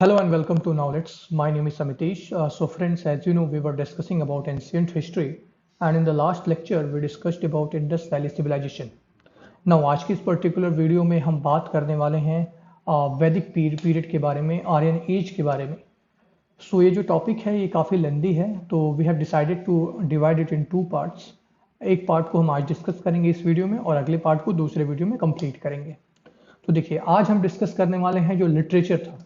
Hello and welcome to Knowledge. My name is Samitesh. So friends, as you know, we were discussing about ancient history, and in the last lecture we discussed about Indus Valley Civilization. Now आज की इस particular video में हम बात करने वाले हैं वैदिक पीरियड के बारे में, आर्यन एज के बारे में। सो ये जो टॉपिक है ये काफ़ी लेंदी है, तो we have decided to divide it in two parts. एक पार्ट को हम आज डिस्कस करेंगे इस वीडियो में और अगले पार्ट को दूसरे वीडियो में कंप्लीट करेंगे। तो देखिए, आज हम डिस्कस करने वाले हैं जो लिटरेचर था।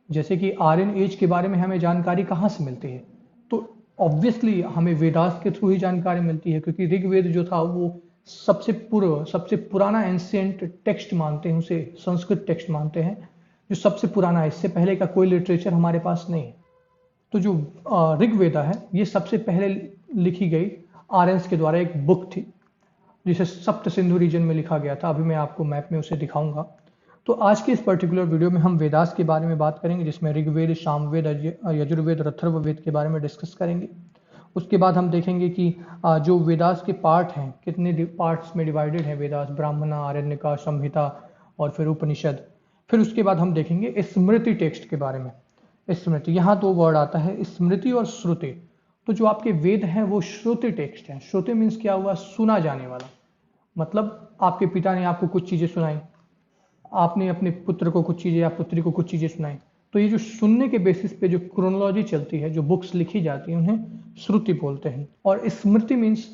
जैसे कि आर्यन एज के बारे में हमें जानकारी कहाँ से मिलती है, तो ऑब्वियसली हमें वेदास के थ्रू ही जानकारी मिलती है, क्योंकि ऋग्वेद जो था वो सबसे पुराना एंशिएंट टेक्स्ट मानते हैं, उसे संस्कृत टेक्स्ट मानते हैं, जो सबसे पुराना है। इससे पहले का कोई लिटरेचर हमारे पास नहीं है। तो जो ऋग्वेदा है ये सबसे पहले लिखी गई आर्यंस के द्वारा एक बुक थी, जिसे सप्त सिंधु रीजन में लिखा गया था। अभी मैं आपको मैप में उसे दिखाऊंगा। तो आज के इस पर्टिकुलर वीडियो में हम वेदास के बारे में बात करेंगे, जिसमें ऋग्वेद, सामवेद, यजुर्वेद और अथर्ववेद के बारे में डिस्कस करेंगे। उसके बाद हम देखेंगे कि जो वेदास के पार्ट हैं कितने पार्ट्स में डिवाइडेड हैं वेदास, ब्राह्मणा, आरण्यका, संहिता और फिर उपनिषद। फिर उसके बाद हम देखेंगे स्मृति टेक्स्ट के बारे में। स्मृति, यहाँ दो वर्ड आता है, स्मृति और श्रुति। तो जो आपके वेद हैं वो श्रुति टेक्स्ट हैं। श्रुति मीन्स क्या हुआ? सुना जाने वाला। मतलब आपके पिता ने आपको कुछ चीज़ें सुनाई, आपने अपने पुत्र को कुछ चीज़ें या पुत्री को कुछ चीज़ें सुनाई। तो ये जो सुनने के बेसिस पे जो क्रोनोलॉजी चलती है, जो बुक्स लिखी जाती हैं, उन्हें श्रुति बोलते हैं। और स्मृति मीन्स,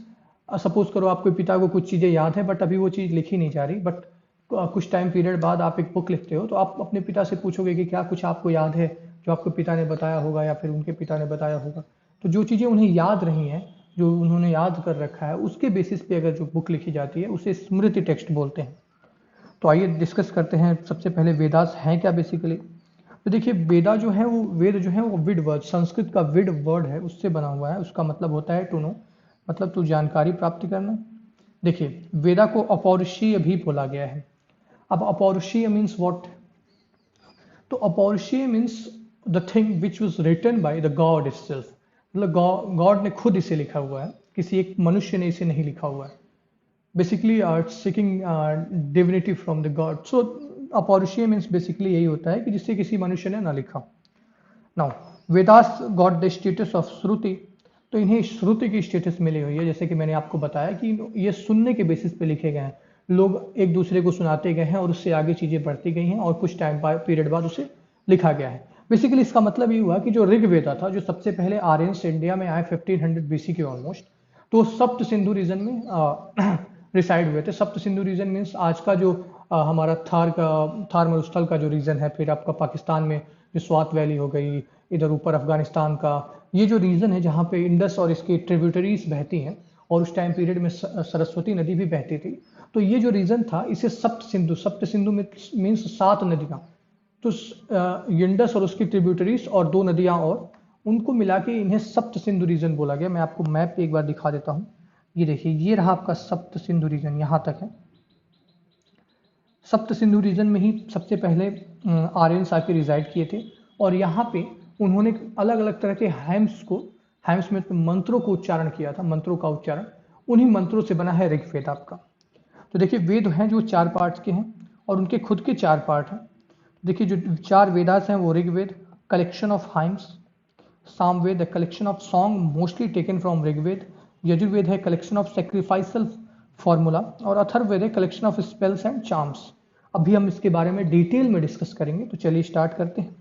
सपोज करो आपके पिता को कुछ चीज़ें याद है बट अभी वो चीज़ लिखी नहीं जा रही, बट कुछ टाइम पीरियड बाद आप एक बुक लिखते हो, तो आप अपने पिता से पूछोगे कि क्या कुछ आपको याद है जो आपके पिता ने बताया होगा या फिर उनके पिता ने बताया होगा। तो जो चीज़ें उन्हें याद रही हैं, जो उन्होंने याद कर रखा है, उसके बेसिस पे अगर जो बुक लिखी जाती है उसे स्मृति टेक्स्ट बोलते हैं। तो आइए डिस्कस करते हैं। सबसे पहले वेदास हैं क्या बेसिकली। तो देखिए, वेदा जो है वो, वेद जो है वो विड वर्ड, संस्कृत का विड वर्ड है, उससे बना हुआ है। उसका मतलब होता है टू नो, मतलब तू जानकारी प्राप्त करना। देखिए, वेदा को अपौरुषीय भी बोला गया है। अब अपौरुषीय मीन्स व्हाट? तो अपौरुषीय means the thing which was written by the God itself. मतलब गॉड ने खुद इसे लिखा हुआ है, किसी एक मनुष्य ने इसे नहीं लिखा हुआ है। Basically seeking divinity from the god. So अपौरुषीय मीन्स बेसिकली यही होता है कि जिससे किसी मनुष्य ने ना लिखा। Now Vedas got the status of shruti. तो इन्हें श्रुति की स्टेटस मिली हुई है। जैसे कि मैंने आपको बताया कि ये सुनने के बेसिस पे लिखे गए हैं, लोग एक दूसरे को सुनाते गए हैं और उससे आगे चीजें बढ़ती गई हैं और कुछ टाइम पीरियड बाद उसे लिखा गया है। बेसिकली इसका मतलब ये हुआ कि जो ऋग्वेदा था, जो सबसे पहले आर्यंस इंडिया में आए 1500 बीसी के ऑलमोस्ट, तो सप्त सिंधु रीजन में रिसाइड हुए थे। सप्त सिंधु रीजन मीन्स आज का जो हमारा थार मरुस्थल का जो रीजन है, फिर आपका पाकिस्तान में जो स्वात वैली हो गई, इधर ऊपर अफगानिस्तान का ये जो रीजन है जहाँ पे इंडस और इसकी ट्रिब्यूटरीज बहती हैं, और उस टाइम पीरियड में सरस्वती नदी भी बहती थी। तो ये जो रीजन था इसे सप्त सिंधु मीन्स 7 नदियाँ। तो इंडस और उसकी ट्रिब्यूटरीज और 2 नदियाँ और उनको मिला के इन्हें सप्त सिंधु रीजन बोला गया। मैं आपको मैप पे एक बार दिखा देता हूँ। ये देखिए, ये रहा आपका सप्त सिंधु रीजन, यहाँ तक है। सप्त सिंधु रीजन में ही सबसे पहले आर्यंस आके रिजाइड किए थे, और यहाँ पे उन्होंने अलग अलग तरह के हैम्स में मंत्रों को उच्चारण किया था। मंत्रों का उच्चारण, उन्हीं मंत्रों से बना है ऋग्वेद आपका। तो देखिए, वेद हैं जो 4 पार्ट्स के हैं और उनके खुद के 4 पार्ट हैं। देखिए, जो 4 वेदास हैं वो Rigveda, collection of hymns; Samaveda, collection of song mostly taken from Rigveda; Yajurveda है कलेक्शन ऑफ सेक्रीफाइसल फॉर्मूला; और अथर्ववेद है collection of spells and charms. अभी हम इसके बारे में डिटेल में डिस्कस करेंगे, तो चलिए स्टार्ट करते हैं।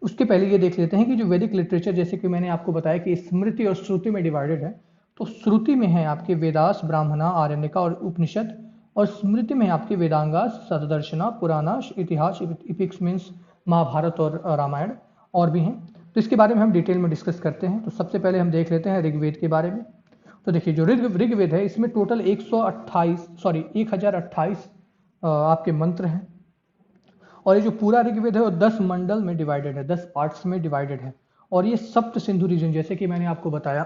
उसके पहले ये देख लेते हैं कि जो वैदिक लिटरेचर, जैसे कि मैंने आपको बताया कि स्मृति और श्रुति में डिवाइडेड है। तो श्रुति में है आपके वेदास, ब्राह्मणा, आरण्यका और उपनिषद, और स्मृति में आपके वेदांगा, सतदर्शना, पुराना, इतिहास, इपिक्स मीन्स महाभारत और रामायण, और भी हैं। तो इसके बारे में हम डिटेल में डिस्कस करते हैं। तो सबसे पहले हम देख लेते हैं ऋग्वेद के बारे में। तो देखिए, जो ऋग्वेद है इसमें टोटल 1028 आपके मंत्र हैं, और ये जो पूरा ऋग्वेद है वो 10 मंडल में डिवाइडेड है, 10 पार्ट्स में डिवाइडेड है। और ये सप्त सिंधु रीजन, जैसे कि मैंने आपको बताया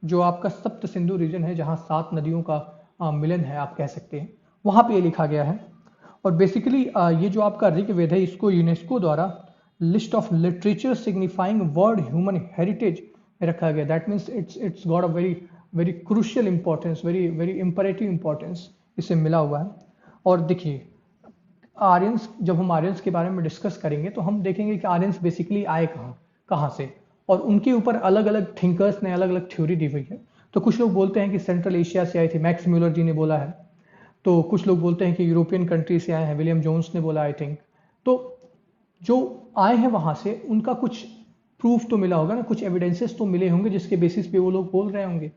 जो आपका सप्त सिंधु रीजन है, जहाँ 7 नदियों का मिलन है आप कह सकते हैं, वहाँ पे ये लिखा गया है। और बेसिकली ये जो आपका ऋग्वेद है इसको यूनेस्को द्वारा list of literature signifying world human heritage में रखा गया। That means it's got a very very crucial importance, very very imperative importance इसे मिला हुआ है। और देखिए, आर्यंस, जब हम आर्यंस के बारे में डिस्कस करेंगे तो हम देखेंगे कि आर्यंस बेसिकली आए कहाँ से, और उनके ऊपर अलग अलग थिंकर्स ने अलग अलग थ्योरी दी हुई है। तो कुछ लोग बोलते हैं कि सेंट्रल एशिया से आए थे, मैक्स म्यूलर जी ने बोला है। तो कुछ लोग बोलते हैं कि यूरोपियन कंट्री से आए हैं, विलियम जोन्स ने बोला आई थिंक। तो जो आए हैं वहां से उनका कुछ प्रूफ तो मिला होगा ना, कुछ एविडेंसेस तो मिले होंगे जिसके बेसिस पे वो लोग बोल रहे होंगे।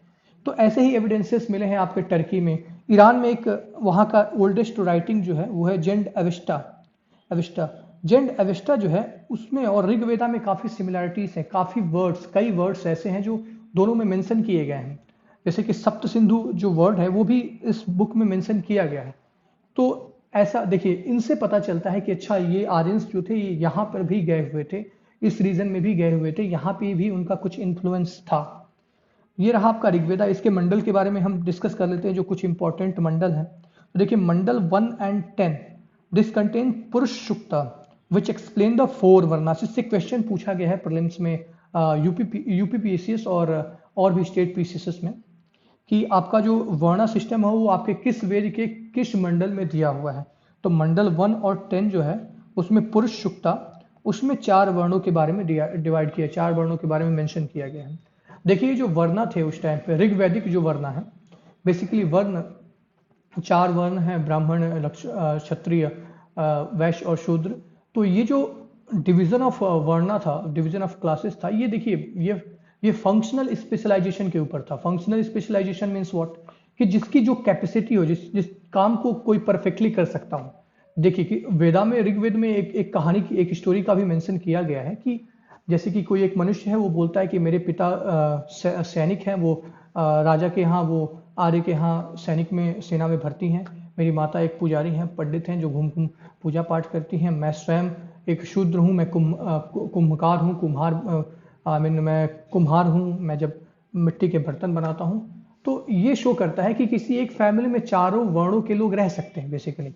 तो ऐसे ही एविडेंसेस मिले हैं आपके टर्की में, ईरान में। एक वहाँ का ओल्डेस्ट राइटिंग जो है वो है जेंड एवेस्टा। जेंड एवेस्टा जो है उसमें और ऋग्वेदा में काफ़ी सिमिलैरिटीज हैं, काफ़ी वर्ड्स, कई वर्ड्स ऐसे हैं जो दोनों में मेंशन किए गए हैं। जैसे कि सप्त सिंधु जो वर्ड है वो भी इस बुक में मेंशन किया गया है। तो ऐसा देखिए, इनसे पता चलता है कि अच्छा ये आर्यंस जो थे ये यहाँ पर भी गए हुए थे, इस रीजन में भी गए हुए थे, यहाँ पे भी उनका कुछ इन्फ्लुएंस था। ये रहा आपका ऋग्वेदा। इसके मंडल के बारे में हम डिस्कस कर लेते हैं, जो कुछ इंपॉर्टेंट मंडल हैं। तो देखिए मंडल 1 and 10 दिस कंटेन पुरुष सूक्ता विच एक्सप्लेन द 4 वर्णास। इससे क्वेश्चन पूछा गया है प्रीलिम्स में, यूपीपीएससीएस और भी स्टेट पीसीएस में, कि आपका जो वर्णा सिस्टम है वो आपके किस वेद के किस मंडल में दिया हुआ है। तो मंडल 1 और 10 जो है उसमें पुरुष सूक्ता, उसमें 4 वर्णों के बारे में डिवाइड किया, 4 वर्णों के बारे में मेंशन किया गया है। देखिए जो वर्णा थे उस टाइम पे, ऋग्वैदिक जो वर्णा है, बेसिकली वर्ण 4 वर्ण हैं, ब्राह्मण, क्षत्रिय, वैश्य और शूद्र। तो ये जो डिवीजन ऑफ वर्णा था, डिवीजन ऑफ क्लासेस था, ये देखिए ये फंक्शनल स्पेशलाइजेशन के ऊपर था। फंक्शनल स्पेशलाइजेशन मीन्स व्हाट, कि जिसकी जो कैपेसिटी हो, जिस काम को कोई परफेक्टली कर सकता हो। देखिए कि वेदा में, ऋग्वेद में एक कहानी की, एक स्टोरी का भी मेंशन किया गया है कि जैसे कि कोई एक मनुष्य है, वो बोलता है कि मेरे पिता सैनिक हैं, वो राजा के यहाँ, वो आर्य के यहाँ सैनिक में, सेना में भर्ती हैं। मेरी माता एक पुजारी हैं, पंडित हैं, जो घूम घूम पूजा पाठ करती हैं। मैं स्वयं एक शूद्र हूँ, मैं कुम्भकार हूँ, मैं कुम्हार हूँ, मैं जब मिट्टी के बर्तन बनाता हूँ। तो ये शो करता है कि किसी एक फैमिली में चारों वर्णों के लोग रह सकते हैं बेसिकली।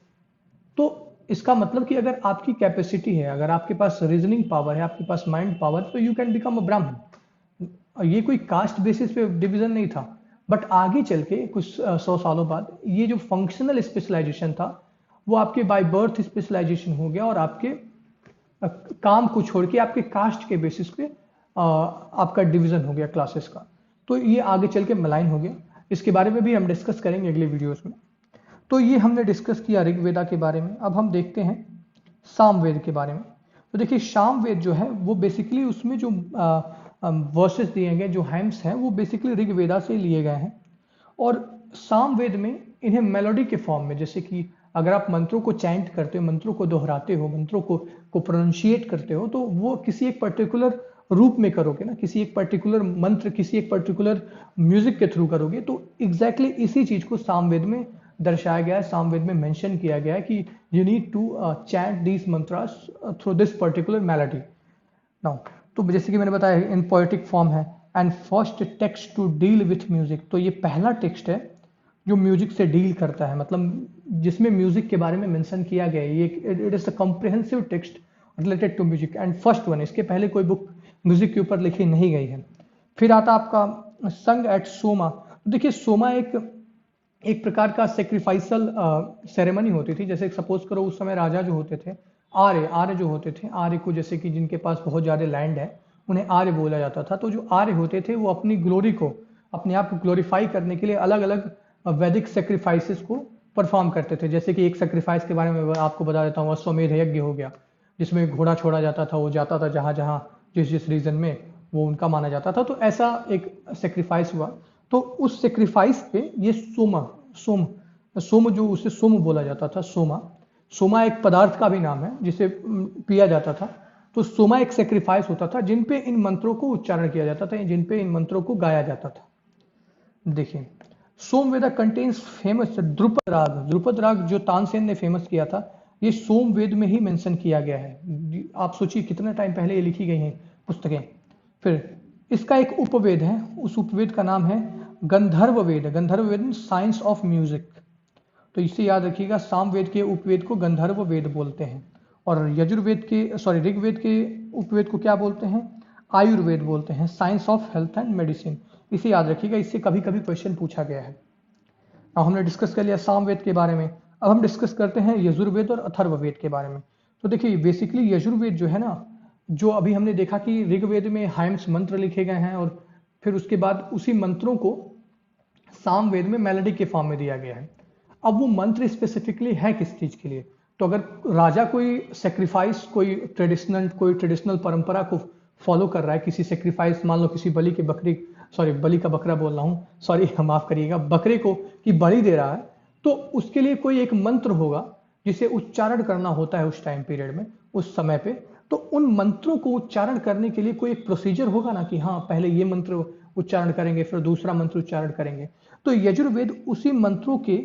तो इसका मतलब कि अगर आपकी कैपेसिटी है, अगर आपके पास रीजनिंग पावर है, आपके पास माइंड पावर, तो यू कैन बिकम अ ब्राह्मण। ये कोई कास्ट बेसिस पे डिवीजन नहीं था, बट आगे चल के कुछ 100 सालों बाद ये जो फंक्शनल स्पेशलाइजेशन था वो आपके बाय बर्थ स्पेशलाइजेशन हो गया, और आपके काम को छोड़ के आपके कास्ट के बेसिस पे आपका डिवीजन हो गया क्लासेस का। तो ये आगे चल के मलाइन हो गया। इसके बारे में भी हम डिस्कस करेंगे अगले वीडियोस में। तो ये हमने डिस्कस किया ऋग्वेदा के बारे में। अब हम देखते हैं सामवेद के बारे में। तो देखिए सामवेद जो है वो बेसिकली उसमें जो वर्सेस दिए गए, जो हैम्स हैं, वो बेसिकली ऋग्वेदा से लिए गए हैं। और सामवेद में इन्हें मेलोडी के फॉर्म में, जैसे कि अगर आप मंत्रों को चैंट करते हो, मंत्रों को दोहराते हो, मंत्रों को प्रोनाउंशिएट करते हो, तो वो किसी एक पर्टिकुलर रूप में करोगे ना, किसी एक पर्टिकुलर मंत्र, किसी एक पर्टिकुलर म्यूजिक के थ्रू करोगे। तो एग्जैक्टली इसी चीज को सामवेद में दर्शाया गया है, सामवेद में मेंशन किया गया है कि you need to chant these mantras through this particular melody. Now तो जैसे कि मैंने बताया इन पोएटिक फॉर्म है। And first text to deal with music, तो ये पहला टेक्स्ट है जो म्यूजिक से डील करता है, मतलब जिसमें म्यूजिक के बारे में मेंशन किया गया है। ये it is a comprehensive text related to music and first one. इसके पहले कोई बुक म्यूजिक के ऊपर लिखी नहीं गई है। फिर आता आपका संग एट सोमा। देखिए सोमा एक प्रकार का सेक्रीफाइसल सेरेमनी होती थी। जैसे सपोज करो उस समय राजा जो होते थे, आर्य जो होते थे, आर्य को, जैसे कि जिनके पास बहुत ज़्यादा लैंड है उन्हें आर्य बोला जाता था। तो जो आर्य होते थे वो अपनी ग्लोरी को, अपने आप को ग्लोरीफाई करने के लिए अलग अलग वैदिक सेक्रीफाइसेस को परफॉर्म करते थे। जैसे कि एक सेक्रीफाइस के बारे में आपको बता देता हूँ, अश्वमेध यज्ञ हो गया, जिसमें घोड़ा छोड़ा जाता था, वो जाता था जहाँ जहाँ जिस रीजन में वो उनका माना जाता था। तो ऐसा एक सेक्रीफाइस हुआ। तो उस सेक्रीफाइस पे ये सोम जो, उसे सोम बोला जाता था, सोमा एक पदार्थ का भी नाम है जिसे पिया जाता था। तो सोमा एक सेक्रीफाइस होता था जिन पे इन मंत्रों को उच्चारण किया जाता था, जिन पे इन मंत्रों को गाया जाता था। देखिए सोमवेदा कंटेन्स फेमस ध्रुपद राग जो तानसेन ने फेमस किया था, ये सोमवेद में ही मेंशन किया गया है। आप सोचिए कितना टाइम पहले ये लिखी गई हैं पुस्तकें। फिर इसका एक उपवेद है, उस उपवेद का नाम है गंधर्व वेद साइंस ऑफ म्यूजिक। तो इसे याद रखिएगा, सामवेद के उपवेद को गंधर्व वेद बोलते हैं, और ऋग्वेद के उपवेद को क्या बोलते हैं, आयुर्वेद बोलते हैं, science of health and medicine. इसे याद रखिएगा, इससे कभी कभी क्वेश्चन पूछा गया है। अब हमने डिस्कस कर लिया सामवेद के बारे में। अब हम डिस्कस करते हैं यजुर्वेद और अथर्ववेद के बारे में। तो देखिए बेसिकली यजुर्वेद जो है ना, जो अभी हमने देखा कि ऋग्वेद में हाइम्स मंत्र लिखे गए हैं और फिर उसके बाद उसी मंत्रों को सामवेद में मेलोडी के फॉर्म में दिया गया है। अब वो मंत्र स्पेसिफिकली है किस चीज के लिए? तो अगर राजा कोई सेक्रीफाइस, कोई ट्रेडिशनल परंपरा को फॉलो कर रहा है, किसी सेक्रीफाइस, मान लो किसी बलि के बकरी, सॉरी बलि का बकरा बोल रहा हूँ, सॉरी माफ करिएगा, बकरे को की बलि दे रहा है, तो उसके लिए कोई एक मंत्र होगा जिसे उच्चारण करना होता है उस टाइम पीरियड में, उस समय पे। तो उन मंत्रों को उच्चारण करने के लिए कोई एक प्रोसीजर होगा ना, कि हाँ पहले ये मंत्र उच्चारण करेंगे फिर दूसरा मंत्र उच्चारण करेंगे। तो यजुर्वेद उसी मंत्रों के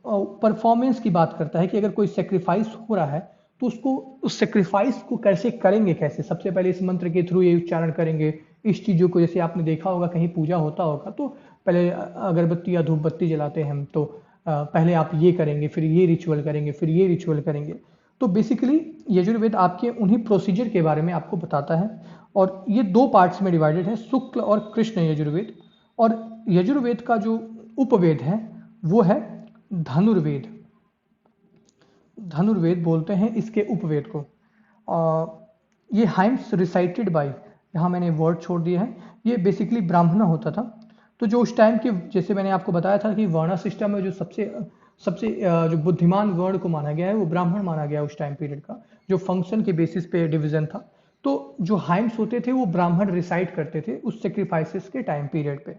परफॉर्मेंस की बात करता है कि अगर कोई सेक्रीफाइस हो रहा है तो उसको, उस सेक्रीफाइस को कैसे करेंगे, कैसे सबसे पहले इस मंत्र के थ्रू ये उच्चारण करेंगे। इस चीजों को, जैसे आपने देखा होगा कहीं पूजा होता होगा तो पहले अगरबत्ती या धूप बत्ती जलाते हैं हम, तो पहले आप ये करेंगे, फिर ये रिचुअल करेंगे, फिर ये रिचुअल करेंगे। तो बेसिकली यजुर्वेद आपके उन्हीं प्रोसीजर के बारे में आपको बताता है। और ये दो पार्ट्स में डिवाइडेड है, शुक्ल और कृष्ण यजुर्वेद। और यजुर्वेद का जो उपवेद है वो है धनुर्वेद। धनुर्वेद बोलते हैं इसके उपवेद को। ये हाइम्स रिसाइटेड बाय, यहाँ मैंने वर्ड छोड़ दिया है, ये बेसिकली ब्राह्मण होता था। तो जो उस टाइम के, जैसे मैंने आपको बताया था कि वर्ण सिस्टम में जो सबसे जो बुद्धिमान वर्ण को माना गया है वो ब्राह्मण माना गया उस टाइम पीरियड का, जो फंक्शन के बेसिस पे डिवीजन था। तो जो हाइम्स होते थे वो ब्राह्मण रिसाइट करते थे उस सेक्रीफाइसेस के टाइम पीरियड पे।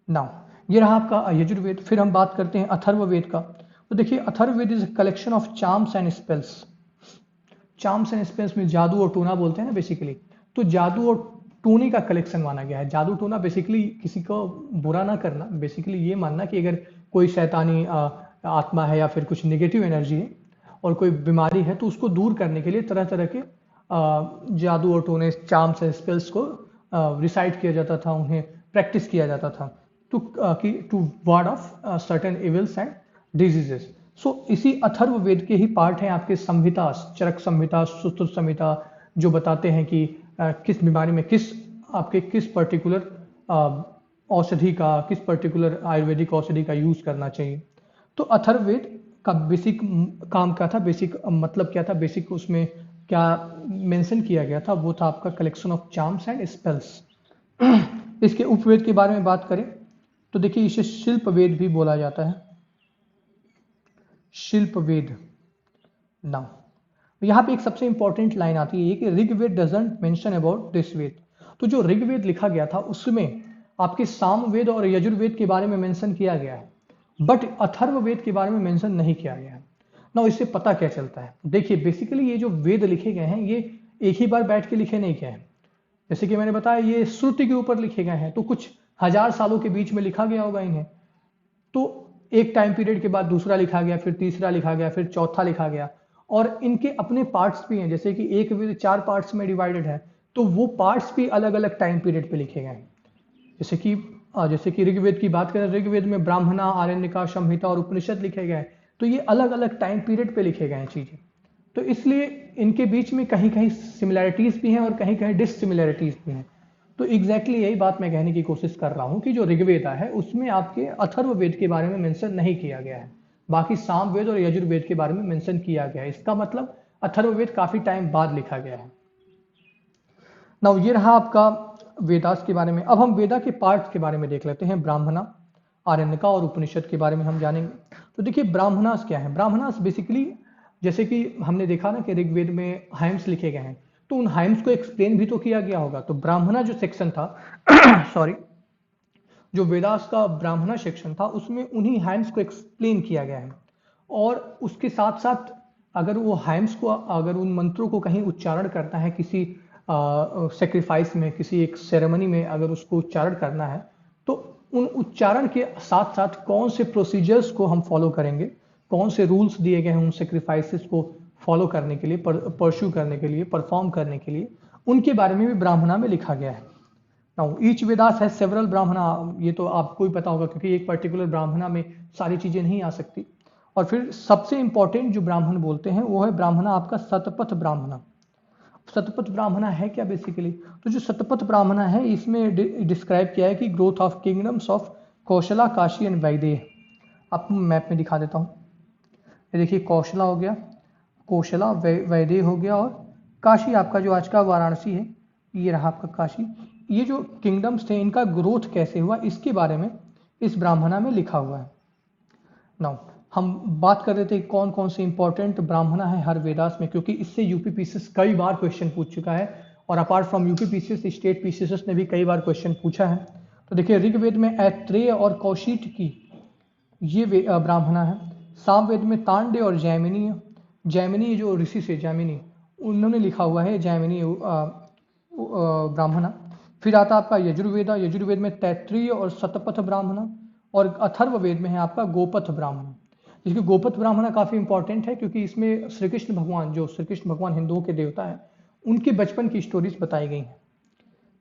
नाउ ये रहा आपका यजुर्वेद। फिर हम बात करते हैं अथर्ववेद का। तो देखिए Atharvaveda is a collection of charms and spells. Charms and spells में जादू और टोना बोलते हैं ना बेसिकली, तो जादू और टोने का कलेक्शन माना गया है। जादू टोना बेसिकली किसी को बुरा ना करना, बेसिकली ये मानना कि अगर कोई शैतानी आत्मा है या फिर कुछ नेगेटिव एनर्जी है और कोई बीमारी है तो उसको दूर करने के लिए तरह तरह के जादू और टोने, चार्म्स एंड स्पेल्स को रिसाइट किया जाता था, उन्हें प्रैक्टिस किया जाता था to ward off certain evils and diseases. So इसी अथर्ववेद के ही पार्ट हैं आपके संहिता, चरक संहिता, सूत्र संहिता, जो बताते हैं कि किस बीमारी में किस पर्टिकुलर औषधि का, किस पर्टिकुलर आयुर्वेदिक औषधि का यूज करना चाहिए। तो अथर्ववेद का बेसिक काम क्या था, बेसिक मतलब क्या था, बेसिक उसमें क्या मेंशन किया गया था, वो था आपका collection of charms and spells. इसके उपवेद के बारे में बात करें तो देखिए इसे शिल्प वेद भी बोला जाता है, शिल्प वेद। नाउ यहाँ पे एक सबसे इंपॉर्टेंट लाइन आती है कि Rigveda doesn't mention about this Veda. तो जो ऋग्वेद लिखा गया था उसमें आपके सामवेद और यजुर्वेद के बारे में मेंशन किया गया है, बट अथर्ववेद के बारे में मेंशन नहीं किया गया है। ना इससे पता क्या चलता है, देखिए बेसिकली ये जो वेद लिखे गए हैं ये एक ही बार बैठ के लिखे नहीं गए हैं। जैसे कि मैंने बताया ये श्रुति के ऊपर लिखे गए हैं, तो कुछ हजार सालों के बीच में लिखा गया होगा इन्हें। तो एक टाइम पीरियड के बाद दूसरा लिखा गया, फिर तीसरा लिखा गया, फिर चौथा लिखा गया। और इनके अपने पार्ट्स भी हैं, जैसे कि एक वेद 4 पार्ट्स में डिवाइडेड है, तो वो पार्ट्स भी अलग अलग टाइम पीरियड पे लिखे गए हैं। जैसे कि ऋग्वेद की बात करें, ऋग्वेद में ब्राह्मणा, आरण्यका, संहिता और उपनिषद लिखे गए, तो ये अलग अलग टाइम पीरियड पे लिखे गए हैं चीजें। तो इसलिए इनके बीच में कहीं कहीं सिमिलैरिटीज भी हैं और कहीं कहीं डिससिमिलैरिटीज भी हैं। तो एग्जैक्टली यही बात मैं कहने की कोशिश कर रहा हूं कि जो ऋग्वेद है उसमें आपके अथर्ववेद के बारे में मेंशन नहीं किया गया है, बाकी सामवेद और यजुर्वेद के बारे में मेंशन किया गया है। इसका मतलब अथर्ववेद काफी टाइम बाद लिखा गया है। नाउ ये रहा आपका वेदास के बारे में। अब हम वेदा के पार्ट्स के बारे में देख लेते हैं, ब्राह्मणा, आरण्यका और उपनिषद के बारे में हम जानेंगे। तो देखिए ब्राह्मणास क्या है। ब्राह्मणास बेसिकली, जैसे कि हमने देखा ना कि ऋग्वेद में हाइम्स लिखे गए हैं, तो उन हाइम्स को एक्सप्लेन भी तो किया गया होगा। तो ब्राह्मणा जो सेक्शन था सॉरी, जो वेदास का ब्राह्मणा सेक्शन था उसमें उन्हीं हाइम्स को एक्सप्लेन किया गया है। और उसके साथ साथ अगर वो हाइम्स को, अगर उन मंत्रों को कहीं उच्चारण करना है किसी सेक्रीफाइस में, किसी एक सेरेमनी में अगर उसको उच्चारण करना है, तो उन उच्चारण के साथ साथ कौन से प्रोसीजर्स को हम फॉलो करेंगे, कौन से रूल्स दिए गए हैं उन सेक्रीफाइसेस को फॉलो करने के लिए, परस्यू करने के लिए, परफॉर्म करने के लिए, उनके बारे में भी ब्राह्मणा में लिखा गया है। नाउ ईच वेदास है सेवरल ब्राह्मणा, ये तो आपको ही पता होगा क्योंकि एक पर्टिकुलर ब्राह्मणा में सारी चीजें नहीं आ सकती। और फिर सबसे इंपॉर्टेंट जो ब्राह्मण बोलते हैं वो है ब्राह्मणा आपका शतपथ ब्राह्मणा। शतपथ ब्राह्मणा है क्या बेसिकली, तो जो शतपथ ब्राह्मणा है इसमें डिस्क्राइब किया है कि growth of kingdoms of Kosala, Kashi and Videha. आपको मैप में दिखा देता हूँ। ये देखिए कौशला हो गया, कोशला, वैदेह हो गया, और काशी आपका जो आज का वाराणसी है, ये रहा आपका काशी। ये जो किंगडम्स थे इनका ग्रोथ कैसे हुआ इसके बारे में इस ब्राह्मणा में लिखा हुआ है। नाउ हम बात कर रहे थे कौन कौन से इंपॉर्टेंट ब्राह्मणा है हर वेदास में, क्योंकि इससे यूपी पीसीएस कई बार क्वेश्चन पूछ चुका है, और apart from UP PCS state PCS ने भी कई बार क्वेश्चन पूछा है। तो देखिए ऋग्वेद में ऐत्रेय और कौशिक की ये ब्राह्मणा है। सामवेद में तांडे और जैमिनी, जैमिनी जो ऋषि से जैमिनी उन्होंने लिखा हुआ है जैमिनी ब्राह्मणा। फिर आता आपका यजुर्वेदा, यजुर्वेद में तैत्रीय और शतपथ ब्राह्मणा, और अथर्ववेद में है आपका गोपथ ब्राह्मण। जिसकी गोपथ ब्राह्मणा काफी इंपॉर्टेंट है क्योंकि इसमें श्री कृष्ण भगवान, जो श्री कृष्ण भगवान हिंदुओं के देवता है, उनके बचपन की स्टोरीज बताई गई हैं।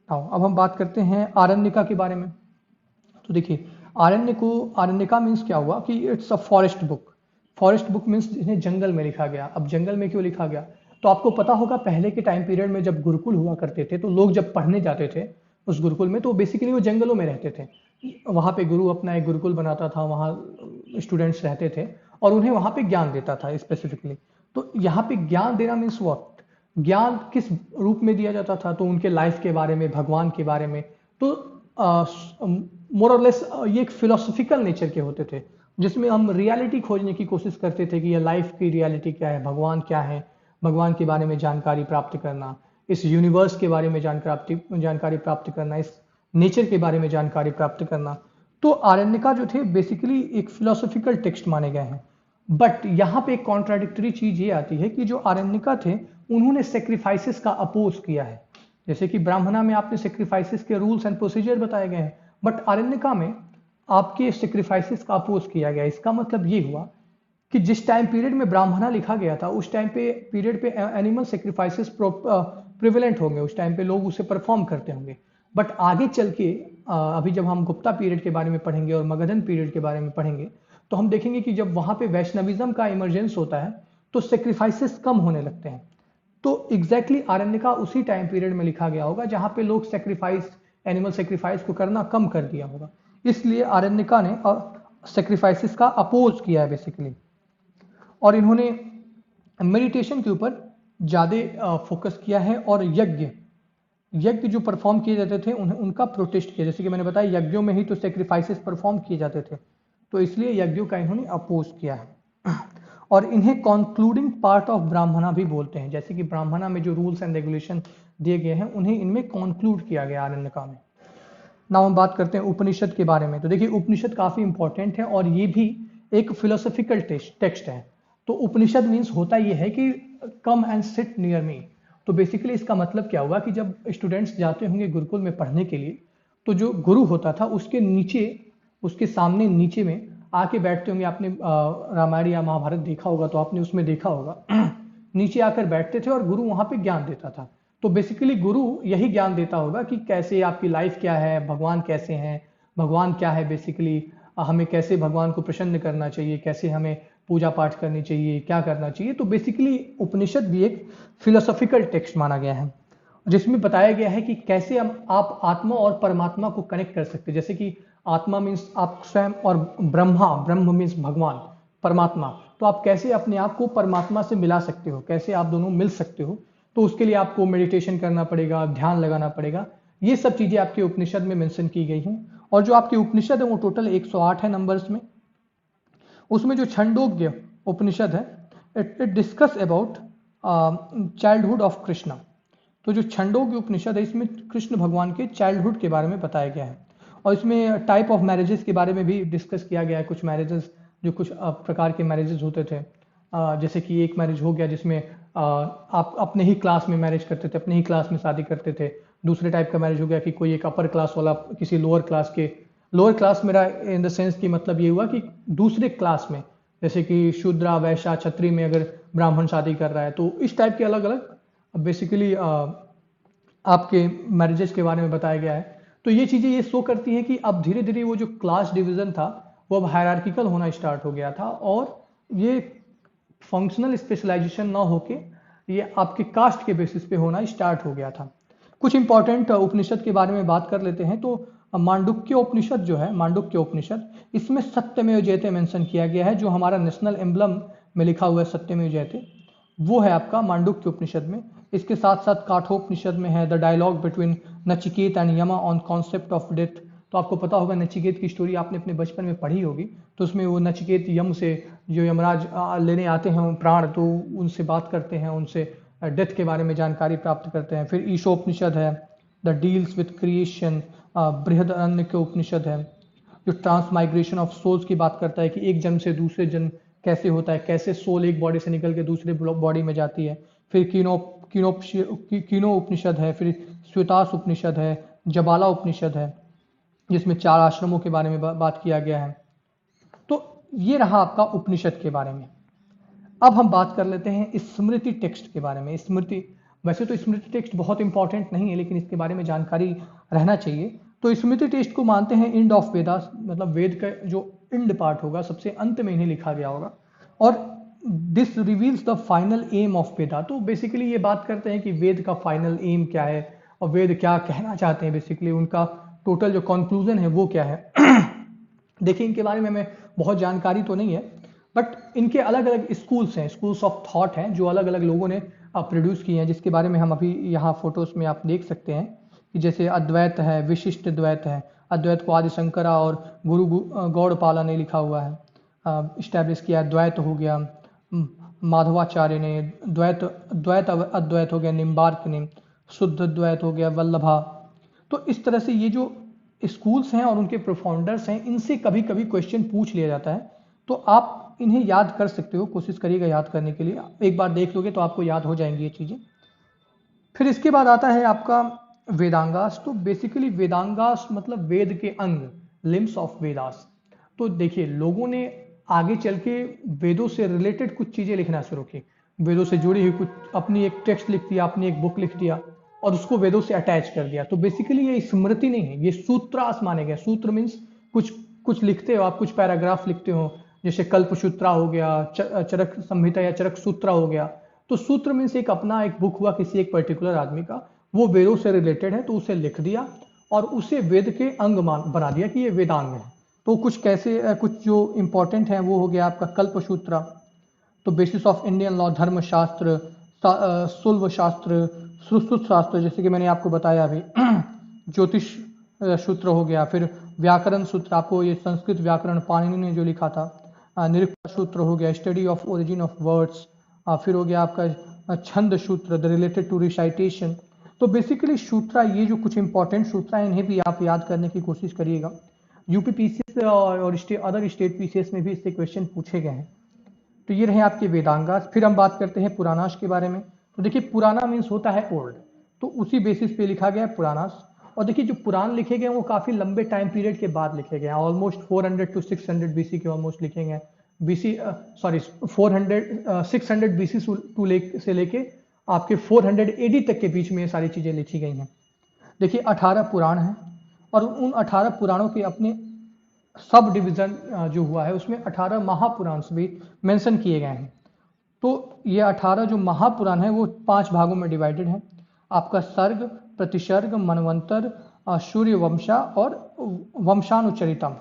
अब हम बात करते हैं आरण्यका के बारे में। तो देखिए आरण्यका मीन्स क्या हुआ कि it's a forest book. Forest book means इन्हें जंगल में लिखा गया। अब जंगल में क्यों लिखा गया, तो आपको पता होगा पहले के टाइम पीरियड में जब गुरुकुल हुआ करते थे तो लोग जब पढ़ने जाते थे उस गुरुकुल में, तो बेसिकली वो जंगलों में रहते थे। वहाँ पे गुरु अपना एक गुरुकुल बनाता था, वहाँ स्टूडेंट्स रहते थे और उन्हें वहाँ पे ज्ञान देता था स्पेसिफिकली। तो यहाँ पे ज्ञान देना मीन्स व्हाट, ज्ञान किस रूप में दिया जाता था, तो उनके लाइफ के बारे में, भगवान के बारे में। तो मोर और लेस ये एक फिलोसफिकल नेचर के होते थे, जिसमें हम रियलिटी खोजने की कोशिश करते थे कि ये लाइफ की रियलिटी क्या है, भगवान क्या है, भगवान के बारे में जानकारी प्राप्त करना, इस यूनिवर्स के बारे में जानकारी प्राप्त करना, इस नेचर के बारे में जानकारी प्राप्त करना। तो आरण्यका जो थे बेसिकली एक फिलोसफिकल टेक्स्ट माने गए हैं। बट यहाँ पे एक कॉन्ट्राडिक्टरी चीज ये आती है कि जो आरण्यका थे उन्होंने सेक्रीफाइसेस का अपोज किया है। जैसे कि ब्राह्मणा में आपने सेक्रीफाइसेस के रूल्स एंड प्रोसीजर बताए गए हैं, बट आरण्यका में आपके सेक्रीफाइसेस का अपोज किया गया। इसका मतलब ये हुआ कि जिस टाइम पीरियड में ब्राह्मणा लिखा गया था उस टाइम पे पीरियड पे एनिमल सेक्रीफाइसेस प्रिवेलेंट होंगे, उस टाइम पे लोग उसे परफॉर्म करते होंगे। बट आगे चल के अभी जब हम गुप्ता पीरियड के बारे में पढ़ेंगे और मगधन पीरियड के बारे में पढ़ेंगे तो हम देखेंगे कि जब वहां पे वैष्णविज्म का इमरजेंस होता है तो सेक्रीफाइसेस कम होने लगते हैं। तो एग्जैक्टली आरण्यका उसी टाइम पीरियड में लिखा गया होगा जहां पे लोग सेक्रीफाइस, एनिमल सेक्रीफाइस को करना कम कर दिया होगा। इसलिए आरण्यका ने सेक्रीफाइसेस का अपोज किया है बेसिकली, और इन्होंने मेडिटेशन के ऊपर ज्यादा फोकस किया है, और यज्ञ जो परफॉर्म किए जाते थे उन्हें उनका प्रोटेस्ट किया। जैसे कि मैंने बताया यज्ञों में ही तो सेक्रीफाइसेस परफॉर्म किए जाते थे, तो इसलिए यज्ञों का इन्होंने अपोज किया है। और इन्हें कंक्लूडिंग पार्ट ऑफ ब्राह्मणा भी बोलते हैं। जैसे कि ब्राह्मणा में जो रूल्स एंड रेगुलेशन दिए गए हैं उन्हें इनमें कंक्लूड किया गया आरण्यका में। नाउ हम बात करते हैं उपनिषद के बारे में। तो देखिए उपनिषद काफी इंपॉर्टेंट है और ये भी एक फिलोसॉफिकल टेक्स्ट है। तो उपनिषद मीन्स होता ये है कि come and sit near me. तो बेसिकली इसका मतलब क्या हुआ कि जब स्टूडेंट्स जाते होंगे गुरुकुल में पढ़ने के लिए तो जो गुरु होता था उसके नीचे, उसके सामने नीचे में आके बैठते होंगे। आपने रामायण या महाभारत देखा होगा तो आपने उसमें देखा होगा नीचे आकर बैठते थे और गुरु वहां पे ज्ञान देता था। तो बेसिकली गुरु यही ज्ञान देता होगा कि कैसे आपकी लाइफ क्या है, भगवान कैसे हैं, भगवान क्या है, बेसिकली हमें कैसे भगवान को प्रसन्न करना चाहिए, कैसे हमें पूजा पाठ करनी चाहिए, क्या करना चाहिए। तो बेसिकली उपनिषद भी एक फिलोसॉफिकल टेक्स्ट माना गया है जिसमें बताया गया है कि कैसे आप आत्मा और परमात्मा को कनेक्ट कर सकते हैं। जैसे कि आत्मा मीन्स आप स्वयं, और ब्रह्म मीन्स भगवान, परमात्मा। तो आप कैसे अपने आप को परमात्मा से मिला सकते हो, कैसे आप दोनों मिल सकते हो। तो उसके लिए आपको मेडिटेशन करना पड़ेगा, ध्यान लगाना पड़ेगा। ये सब चीजें आपके उपनिषद में मेंशन की गई हैं। और जो आपके उपनिषद है वो टोटल 108 है नंबर्स में। उसमें जो छंदोग्य उपनिषद है it discuss about childhood of Krishna. तो जो छंदोग्य उपनिषद है इसमें कृष्ण भगवान के चाइल्डहुड के बारे में बताया गया है, और इसमें टाइप ऑफ मैरिजेस के बारे में भी डिस्कस किया गया है। कुछ मैरिजेस, जो कुछ प्रकार के मैरिजेस होते थे, जैसे कि एक मैरिज हो गया जिसमें आप अपने ही क्लास में मैरिज करते थे, अपने ही क्लास में शादी करते थे। दूसरे टाइप का मैरिज हो गया कि कोई एक अपर क्लास वाला किसी लोअर क्लास के, लोअर क्लास मेरा इन द सेंस की मतलब ये हुआ कि दूसरे क्लास में, जैसे कि शूद्रा, वैश्य, क्षत्रिय में अगर ब्राह्मण शादी कर रहा है, तो इस टाइप के अलग अलग बेसिकली आपके मैरिजेस के बारे में बताया गया है। तो ये चीजें ये शो करती हैं कि अब धीरे धीरे वो जो क्लास डिवीजन था वो अब हायरार्किकल होना स्टार्ट हो गया था, और ये फंक्शनल स्पेशलाइजेशन ना होके ये आपके कास्ट के बेसिस पे होना स्टार्ट हो गया था। कुछ इंपॉर्टेंट उपनिषद के बारे में बात कर लेते हैं। तो मांडुक्य उपनिषद जो है, मांडुक्य उपनिषद, इसमें सत्यमेव जयते मेंशन किया गया है, जो हमारा नेशनल एम्बलम में लिखा हुआ है सत्यमेव जयते, वो है आपका मांडुक्य उपनिषद में। इसके साथ साथ काठोपनिषद में है the dialogue between Nachiketa and Yama on concept of death. तो आपको पता होगा नचिकेत की स्टोरी आपने अपने बचपन में पढ़ी होगी, तो उसमें वो नचिकेत यम से जो यमराज लेने आते हैं प्राण, तो उनसे बात करते हैं, उनसे डेथ के बारे में जानकारी प्राप्त करते हैं। फिर ईशोपनिषद है, the deals with creation. Brihadaranyaka Upanishad है जो ट्रांसमाइग्रेशन ऑफ सोल्स की बात करता है कि एक जन्म से दूसरे जन्म कैसे होता है, कैसे सोल एक बॉडी से निकल के दूसरे बॉडी में जाती है। फिर कीनो उपनिषद है, फिर श्वेतास उपनिषद है, जबाला उपनिषद है जिसमें 4 आश्रमों के बारे में बात किया गया है। तो ये रहा आपका उपनिषद के बारे में। अब हम बात कर लेते हैं स्मृति टेक्स्ट के बारे में। स्मृति, वैसे तो स्मृति टेक्स्ट बहुत इंपॉर्टेंट नहीं है, लेकिन इसके बारे में जानकारी रहना चाहिए। तो स्मृति टेक्स्ट को मानते हैं इंड ऑफ वेदास, मतलब वेद का जो इंड पार्ट होगा सबसे अंत में इन्हें लिखा गया होगा। और this reveals the final aim of Veda. तो बेसिकली ये बात करते हैं कि वेद का फाइनल एम क्या है और वेद क्या कहना चाहते हैं, बेसिकली उनका टोटल जो कंक्लूजन है वो क्या है। देखिए इनके बारे में हमें बहुत जानकारी तो नहीं है, बट इनके अलग अलग स्कूल्स हैं, स्कूल्स ऑफ थॉट हैं जो अलग अलग लोगों ने प्रोड्यूस किए हैं, जिसके बारे में हम अभी यहाँ फोटोज में आप देख सकते हैं कि जैसे अद्वैत है, विशिष्ट द्वैत है। अद्वैत को आदि शंकरा और गुरु गौड़पाला ने लिखा हुआ है, इस्टेब्लिश किया। द्वैत हो गया माधवाचार्य ने, द्वैत अद्वैत हो गया निम्बार्क ने, शुद्ध द्वैत हो गया वल्लभा। तो इस तरह से ये जो स्कूल्स हैं और उनके प्रोफाउंडर्स हैं, इनसे कभी कभी क्वेश्चन पूछ लिया जाता है, तो आप इन्हें याद कर सकते हो, कोशिश करिएगा याद करने के लिए। एक बार देख लोगे तो आपको याद हो जाएंगी ये चीज़ें। फिर इसके बाद आता है आपका वेदांगास। तो बेसिकली वेदांगास मतलब वेद के अंग, लिम्स ऑफ वेदास। तो देखिए लोगों ने आगे चल के वेदों से रिलेटेड कुछ चीज़ें लिखना शुरू की, वेदों से जुड़ी हुई कुछ अपनी एक टेक्स्ट लिख दिया, अपनी एक बुक लिख दिया और उसको वेदों से अटैच कर दिया। तो बेसिकली ये स्मृति नहीं है, ये सूत्रास माने गए। सूत्र मीन्स कुछ लिखते हो आप, कुछ पैराग्राफ लिखते हो, जैसे कल्पसूत्रा हो गया, चरक संहिता या चरक सूत्रा हो गया। तो सूत्र मीन्स एक अपना एक बुक हुआ किसी एक पर्टिकुलर आदमी का, वो वेदों से रिलेटेड है तो उसे लिख दिया और उसे वेद के अंग बना दिया कि ये वेदांग है। तो कुछ जो इंपॉर्टेंट है वो हो गया आपका कल्पसूत्रा, तो बेसिस ऑफ इंडियन लॉ, धर्मशास्त्र, सुल्व शास्त्र, सुश्रुत शास्त्र जैसे कि मैंने आपको बताया अभी, ज्योतिष सूत्र हो गया। फिर व्याकरण सूत्र, आपको ये संस्कृत व्याकरण पाणिनि ने जो लिखा था। निरुक्त सूत्र हो गया, study of origin of words. फिर हो गया आपका छंद सूत्र, द रिलेटेड टू रिसाइटेशन। तो बेसिकली सूत्रा, ये जो कुछ इंपॉर्टेंट सूत्र हैं इन्हें भी आप याद करने की कोशिश करिएगा। यूपी पीसीएस और अदर स्टेट पीसीएस में भी इससे क्वेश्चन पूछे गए हैं। तो ये रहे आपके वेदांगास। फिर हम बात करते हैं पुराणास के बारे में। तो देखिए पुराना मीन्स होता है ओल्ड, तो उसी बेसिस पे लिखा गया है पुराणास। और देखिए जो पुराण लिखे गए वो काफी लंबे टाइम पीरियड के बाद लिखे गए हैं, ऑलमोस्ट 400 to 600 बीसी के ऑलमोस्ट लिखे गए। 600 बीसी से लेके आपके 400 एडी तक के बीच में ये सारी चीजें लिखी गई हैं। देखिए 18 पुराण हैं और उन 18 पुराणों के अपने सब डिवीजन जो हुआ है उसमें 18 महापुराण भी मेंशन किए गए हैं। तो ये 18 जो महापुराण है वो 5 भागों में डिवाइडेड है। आपका सर्ग, प्रतिसर्ग, मनवंतर, सूर्य वंशा और वंशानुचरितम,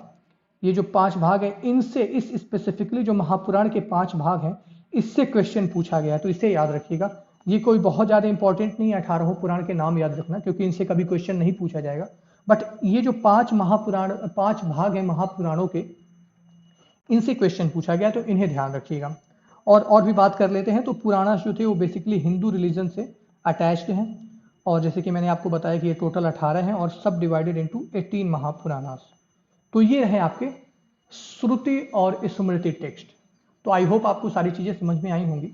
ये जो 5 भाग है, इनसे इस स्पेसिफिकली जो महापुराण के 5 भाग हैं इससे क्वेश्चन पूछा गया है, तो इसे याद रखिएगा। ये कोई बहुत ज़्यादा इंपॉर्टेंट नहीं है 18 पुराण के नाम याद रखना, क्योंकि इनसे कभी क्वेश्चन नहीं पूछा जाएगा। बट ये जो 5 भाग हैं महापुराणों के, इनसे क्वेश्चन पूछा गया, तो इन्हें ध्यान रखिएगा। और भी बात कर लेते हैं। तो पुराणा जो थे वो बेसिकली हिंदू रिलीजन से अटैच्ड हैं, और जैसे कि मैंने आपको बताया कि ये टोटल 18 हैं और सब डिवाइडेड इनटू 18 महापुराणास। तो ये रहे आपके श्रुति और स्मृति टेक्स्ट। तो आई होप आपको सारी चीज़ें समझ में आई होंगी।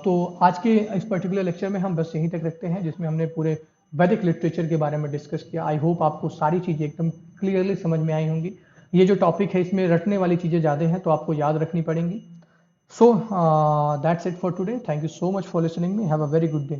तो आज के इस पर्टिकुलर लेक्चर में हम बस यहीं तक रखते हैं, जिसमें हमने पूरे वैदिक लिटरेचर के बारे में डिस्कस किया। आई होप आपको सारी चीज़ें एकदम क्लियरली समझ में आई होंगी। ये जो टॉपिक है इसमें रटने वाली चीज़ें ज़्यादा हैं, तो आपको याद रखनी पड़ेंगी। So that's it for today. Thank you so much for listening me. Have a very good day.